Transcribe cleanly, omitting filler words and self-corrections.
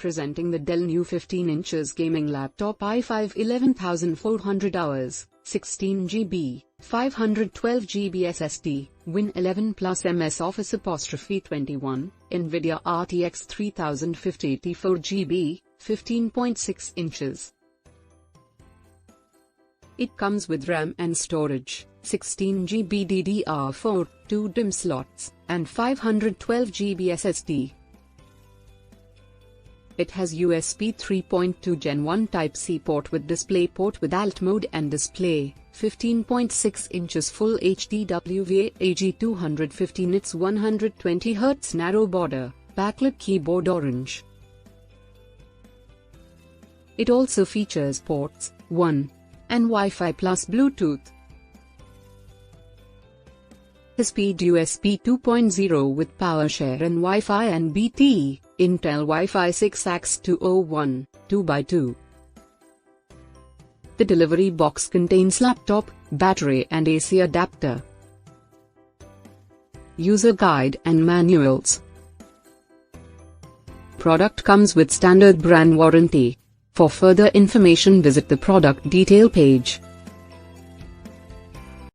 Presenting the Dell new 15" gaming laptop i5 11400 hours, 16 GB, 512 GB SSD, Win 11 Plus MS Office '21, NVIDIA RTX 3050 Ti 4GB, 15.6 inches. It comes with RAM and storage, 16 GB DDR4, 2 DIMM slots, and 512 GB SSD. It has USB 3.2 Gen 1 Type-C port with DisplayPort with Alt mode and display, 15.6 inches Full HD WVAG 250 nits 120Hz narrow border, backlit keyboard orange. It also features ports 1 and Wi-Fi plus Bluetooth. HiSpeed USB 2.0 with PowerShare and Wi-Fi and BT, Intel Wi-Fi 6X201, 2x2. The delivery box contains laptop, battery and AC adapter. User guide and manuals. Product comes with standard brand warranty. For further information visit the product detail page.